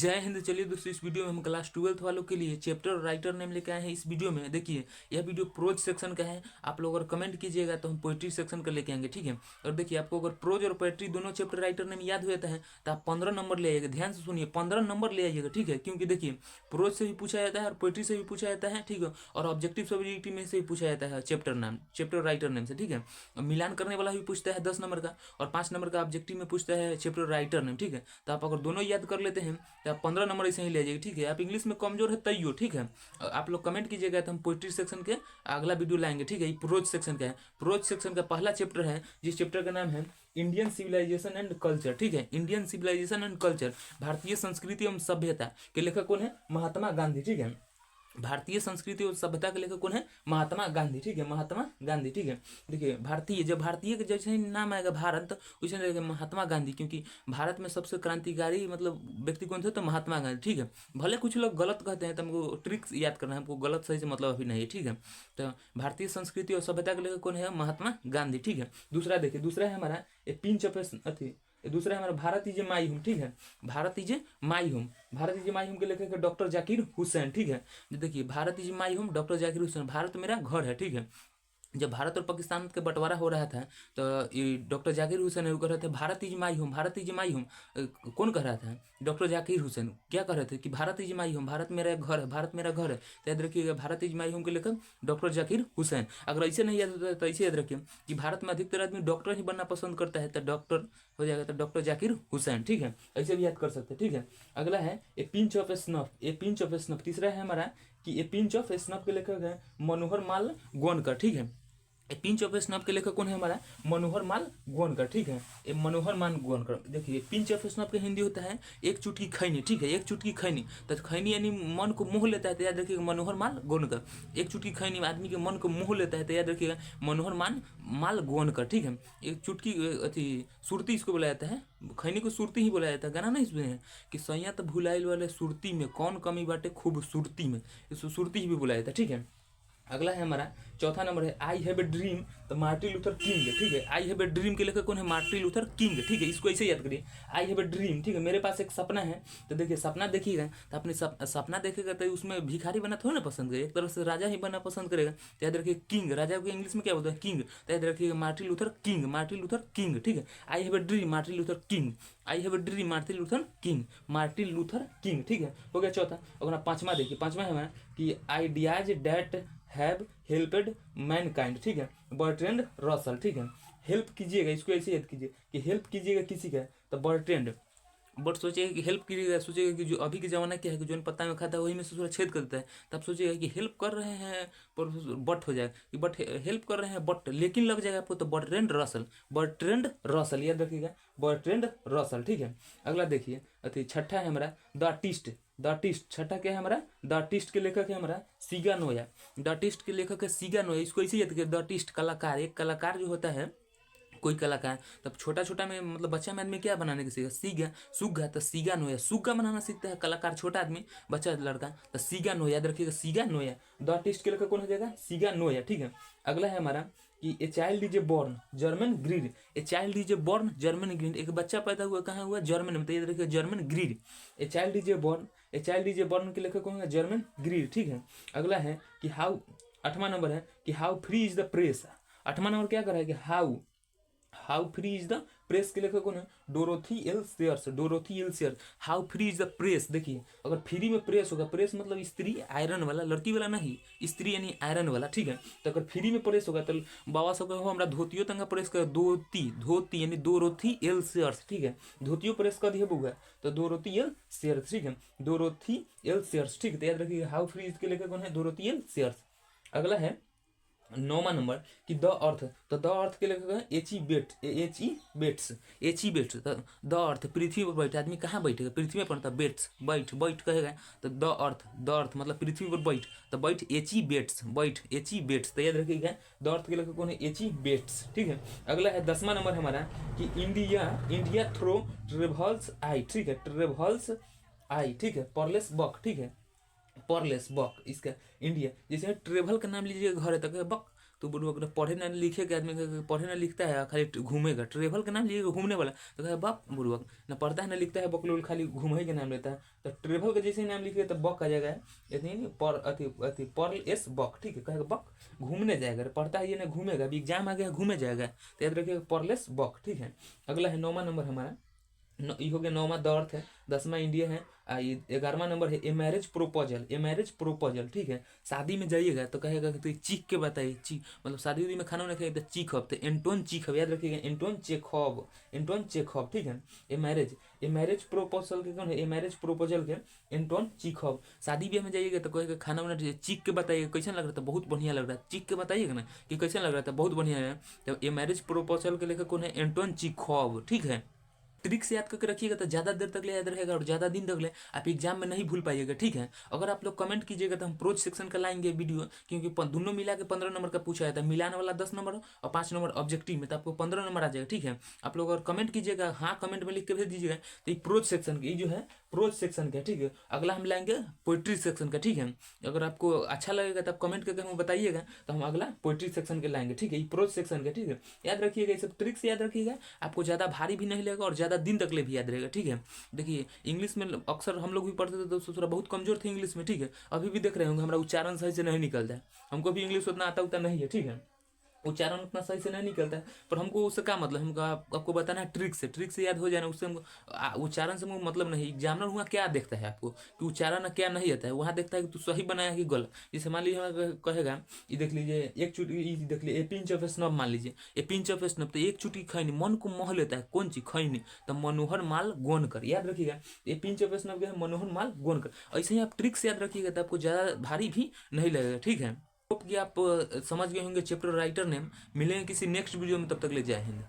जय हिंद। चलिए दोस्तों, इस वीडियो में हम क्लास 12th वालों के लिए चैप्टर और राइटर नेम लेके आए हैं। इस वीडियो में देखिए, यह वीडियो प्रोज सेक्शन का है। आप लोग अगर कमेंट कीजिएगा तो हम पोइट्री सेक्शन का लेके आएंगे, ठीक है। और देखिए, आपको अगर प्रोज और पोइट्री दोनों चैप्टर राइटर नेम याद हो जाता है तो आप 15 नंबर ले आइएगा। ध्यान से सुनिए, 15 नंबर ले आइएगा, ठीक है। क्योंकि देखिए, प्रोज से भी पूछा जाता है और पोइट्री से भी पूछा जाता है, ठीक है। और ऑब्जेक्टिव सब्जेक्टिव में से भी पूछा जाता है चैप्टर नाम, चैप्टर राइटर नेम से, ठीक है। मिलान करने वाला भी पूछता है 10 नंबर का, और 5 नंबर का ऑब्जेक्टिव में पूछता है चैप्टर राइटर नेम, ठीक है। तो आप अगर दोनों याद कर लेते हैं तो आप 15 नंबर ऐसे ही ले जाइए, ठीक है। आप इंग्लिश में कमजोर है तैयो, ठीक है। आप लोग कमेंट कीजिएगा तो हम पोइट्री सेक्शन के अगला वीडियो लाएंगे, ठीक है। ये प्रोज सेक्शन का है। प्रोज सेक्शन का पहला चैप्टर है, जिस चैप्टर का नाम है इंडियन सिविलाइजेशन एंड कल्चर, ठीक है। इंडियन सिविलाइजेशन एंड कल्चर, भारतीय संस्कृति एवं सभ्यता के लेखक कौन है? महात्मा गांधी, ठीक है। भारतीय संस्कृति और सभ्यता के लेखक कौन है? महात्मा गांधी, ठीक है। महात्मा गांधी, ठीक है। देखिए, भारतीय, जब भारतीय के जैसे ही नाम आएगा भारत, उसे लगेगा महात्मा गांधी, क्योंकि भारत में सबसे क्रांतिकारी मतलब व्यक्ति कौन थे? तो महात्मा गांधी, ठीक है। भले कुछ लोग गलत कहते हैं तो हमको ट्रिक्स याद करना है, हमको गलत सही से मतलब अभी नहीं है, ठीक है। तो भारतीय संस्कृति और सभ्यता के लेखक कौन है? महात्मा गांधी, ठीक है। दूसरा देखिए, दूसरा है हमारा ए पिंच ऑफ अथी, दूसरा है हमारा भारत इज माई होम, ठीक है। Bharat is my home, Bharat is my home के लेखक है डॉक्टर जाकिर हुसैन, ठीक है। देखिए, Bharat is my home, doctor Zakir Hussain, Bharat मेरा घर है, ठीक है। जब भारत और पाकिस्तान के बंटवारा हो रहा था तो ये डॉक्टर जाकिर हुसैन कह रहे थे Bharat is my home, Bharat is my home. कौन कह रहा था? डॉक्टर जाकिर हुसैन। क्या कह रहे थे? कि Bharat is my home, Bharat मेरा घर है, भारत मेरा घर है। तो याद रखिएगा, भारत इज माई होम के लेखक डॉक्टर जाकिर हुसैन। अगर ऐसे नहीं याद होता तो ऐसे याद रखिए कि भारत में अधिकतर आदमी डॉक्टर ही बनना पसंद करता है, तो डॉक्टर हो जाएगा तो डॉक्टर जाकिर हुसैन, ठीक है। ऐसे भी याद कर सकते हैं, ठीक है। अगला है ए pinch of snuff, A pinch of snuff. तीसरा है हमारा कि ए पिंच ऑफ स्नफ के लेखक है मनोहर माल गोनकर, ठीक है। पिंच ऑफ स्नफ के लेखक कौन है हमारा? मनोहर माल गोनकर, ठीक है। ये मनोहर माल गोनकर। देखिए, पिंच ऑफ स्नफ का हिंदी होता है एक चुटकी खैनी, ठीक है। एक चुटकी खैनी, तो खैनी यानी मन को मोह लेता है, तो याद रखिएगा मनोहर माल गोनकर। एक चुटकी खैनी आदमी के मन को मोह लेता है, तो याद रखिएगा मनोहर माल गोनकर, ठीक है। एक चुटकी अथी सुरती इसको बोला जाता है, खैनी को सुरती ही बोला जाता है। गाना नहीं इसमें है कि सैया तो भुलाइल वाले सुरती में कौन कमी बाटे खूबसूरती में, इसको सुरती ही भी बोला जाता है, ठीक है। अगला है हमारा चौथा नंबर है आई हैव ए ड्रीम, तो मार्टिन लूथर किंग, ठीक है। आई हैव ए ड्रीम के लेखक कौन है? मार्टिन लूथर किंग, ठीक है। इसको ऐसे याद करिए, आई हैव ए ड्रीम, ठीक है। मेरे पास एक सपना है। तो देखिए, सपना देखिएगा तो अपने सपना देखेगा तो उसमें भिखारी बना थोड़ा ना पसंद करेगा, एक तरह से राजा ही बनना पसंद करेगा। तो याद रखिए किंग, राजा को इंग्लिश में क्या बोलते हैं? किंग। तो याद रखिएगा Martin Luther king, Martin Luther king, ठीक है। I have a dream Martin Luther king, I have a dream Martin Luther king, Martin Luther king, ठीक है। हो गया चौथा। अगर आप पांचवा देखिए, पांचवा है हमारा कि आइडियाज डेट हैव हेल्पेड मैनकाइंड, ठीक है। बर्ट्रैंड रसल, ठीक है। हेल्प कीजिएगा, इसको ऐसे याद कीजिए कि हेल्प कीजिएगा किसी का, तो बर्ट्रैंड। बट सोचिएगा कि हेल्प कीजिएगा, सोचिएगा कि जो अभी के ज़माना क्या है कि जो पत्ता में खाता है वही में से थोड़ा छेद कर देता है। तब सोचिएगा कि हेल्प कर रहे हैं पर बट हो जाएगा कि बट हेल्प कर रहे हैं बट लेकिन लग जाएगा आपको, तो बर्ट्रैंड रसल, बर्ट्रैंड रसल याद रखिएगा, बर्ट्रैंड रसल, ठीक है। अगला देखिए, अति छठा है हमारा द आर्टिस्ट, द आर्टिस्ट। छठा क्या है हमारा? द आर्टिस्ट के लेखक है हमारा सीगा नोया, द आर्टिस्ट के लेखक है सीगा नोया। इसको ऐसे याद करिए, द आर्टिस्ट कलाकार, एक कलाकार जो होता है कोई कलाकार, तब छोटा छोटा में मतलब बच्चा में आदमी क्या बनाने के सीखा? सीगा, सुग्गा, तो सीगा नोया, सुग्गा बनाना सीखता है कलाकार, छोटा आदमी, बच्चा लड़का, तो सीगा नोया याद रखिएगा, सीगा नोया। द आर्टिस्ट के लेकर कौन हो जाएगा? सीगा नोया, ठीक है। अगला है हमारा कि a child is a born German greed, a child is a born German greed. एक बच्चा पैदा हुआ कहाँ हुआ? जर्मन में, तो याद रखिएगा German greed. A child is a born, a child is a born के लेखक कौन है? जर्मन ग्रीड, ठीक है। अगला है कि हाउ, आठवां नंबर है कि how free is the press. आठवां नंबर क्या कर रहा है कि how free is the press के लेखक कौन है? Dorothy L shares, Dorothy L shares. How free is the press. देखिए, अगर फ्री में प्रेस होगा, प्रेस मतलब स्त्री, आयरन वाला, लड़की वाला नहीं, स्त्री यानी आयरन वाला, ठीक है। तो अगर फ्री में प्रेस होगा तो बाबा सब कहो हमरा धोतियो तंगा प्रेस कर, धोती, धोती यानी डोरोथी एल सेयर्स, ठीक है। धोतियो प्रेस कर दिया बुआ, तो डोरोथी एल सेयर्स, ठीक है। डोरोथी एल सेयर्स, ठीक है। तो याद रखिए हाउ फ्री इज के लेखक कौन है? Dorothy L shares. अगला है 9वां नंबर कि द अर्थ, तो द अर्थ के लेखक है H E Bates, H E Bates, H E Bates. तो द अर्थ, पृथ्वी पर बैठे, आदमी कहाँ बैठेगा? पृथ्वी पर, तो बेट्स, बैठ, बैठ कहेगा, तो द अर्थ, द अर्थ मतलब पृथ्वी पर बैठ, तो बैठ एच ई बेट्स, बैठ एच ई बेट्स। तो याद रखिएगा द अर्थ के लेखक कौन है? एच ई बेट्स, ठीक है। अगला है 10वां नंबर हमारा कि इंडिया, इंडिया थ्रो ट्रेवल्स आई, ठीक है, ट्रेवल्स आई, ठीक है। परलेस बक, ठीक है, परलेस बक, इसका इंडिया, जैसे ट्रेवल का नाम लीजिए घर है तो बक तो बुढ़वा अगर पढ़े ना लिखे के आदमी पढ़े ना लिखता है खाली घूमेगा, ट्रेवल का नाम लिएगा घूमने वाला, तो कहे बक बुढ़वा ना पढ़ता है ना लिखता है, बकलोल खाली घूमे के नाम लेता है। तो ट्रेवल का जैसे ही नाम लिखिए तो बक आ जाएगा, इतनी पर अति पर एस बक, ठीक है, कहेगा बक घूमने जाएगा, पढ़ता है ये ना घूमेगा, अभी एग्जाम आ गया घूमे जाएगा, तो याद रखिएगा परलेस बक, ठीक है। अगला है 9वां नंबर हमारा, ये हो गया 9वां द अर्थ है, 10वां इंडिया है, 11वां नंबर है a marriage proposal, a marriage proposal, ठीक है। शादी में जाइएगा तो कहेगा कि तो चीख के बताइए, चीख मतलब शादी उदी में खाना नहीं खाइए तो चीखब, तो एंटोन चीखब, याद रखिएगा एंटोन चेखब, एंटोन चेखब, ठीक है। ए मैरिज प्रोपोजल के कौन है, ए मैरिज प्रोपोजल के एंटोन चीखब। शादी ब्याह में जाइएगा तो कहेगा खाना वाना चीख के बताइएगा कैसा लग रहा था, बहुत बढ़िया लग रहा है, चीख के बताइएगा ना कि कैसा लग रहा था, बहुत बढ़िया है। तो ए मैरिज प्रोपोजल के लेकर कौन है, एंटोन चीखब, ठीक है। ट्रिक से याद करके रखिएगा तो ज़्यादा देर तक ले याद रहेगा और ज़्यादा दिन तक ले आप एग्जाम में नहीं भूल पाइएगा, ठीक है। अगर आप लोग कमेंट कीजिएगा तो हम प्रोज सेक्शन का लाएंगे वीडियो, क्योंकि दोनों मिला के 15 नंबर का पूछा जाता है, मिलाने वाला 10 नंबर और 5 नंबर ऑब्जेक्टिव में, तो आपको 15 नंबर आ जाएगा, ठीक है। आप लोग अगर कमेंट कीजिएगा, हाँ कमेंट में लिख के भेज दीजिएगा, तो ये प्रोज सेक्शन का, ये जो है प्रोज सेक्शन का, ठीक है। अगला हम लाएंगे पोइट्री सेक्शन का, ठीक है। अगर आपको अच्छा लगेगा तो आप कमेंट करके हमें बताइएगा, तो हम अगला पोइट्री सेक्शन के लाएंगे, ठीक है, ये प्रोज सेक्शन का, ठीक है। याद रखिएगा, ये सब ट्रिक से याद रखिएगा, आपको ज़्यादा भारी भी नहीं लगेगा और ज़्यादा दिन तक ले भी याद रहेगा, ठीक है। देखिए इंग्लिश में अक्सर हम लोग भी पढ़ते थे तो थोड़ा बहुत कमजोर थे इंग्लिश में, ठीक है। अभी भी देख रहे होंगे हमारा उच्चारण सही से नहीं निकलता है, हमको भी इंग्लिश उतना आता नहीं है, ठीक है, उच्चारण उतना सही से नहीं निकलता है, पर हमको उससे क्या मतलब, हमको आपको बताना है ट्रिक से याद हो जाना, उससे हमको उच्चारण से हमको मतलब नहीं। एग्जामिनर हुआ क्या देखता है आपको कि उच्चारण क्या नहीं आता है, वहाँ देखता है कि तू सही बनाया कि गलत। जैसे मान लीजिए हमें कहेगा, ये देख लीजिए एक चुटकी देख लीजिए, ए पिंच ऑफ स्नब, मान लीजिए ए पिंच ऑफ स्नब, तो एक चुटकी खैनी मन को मोह लेता है, कौन चीज खैनी, तो मनोहर माल गोन कर, याद रखिएगा ए पिंच ऑफ स्नब क्या है, मनोहर माल गोन कर। ऐसे ही आप ट्रिक से याद रखिएगा तो आपको ज़्यादा भारी भी नहीं लगेगा, ठीक है। होप कि आप समझ गए होंगे चैप्टर राइटर नेम। मिलेंगे किसी नेक्स्ट वीडियो में, तब तक ले जय हिंद।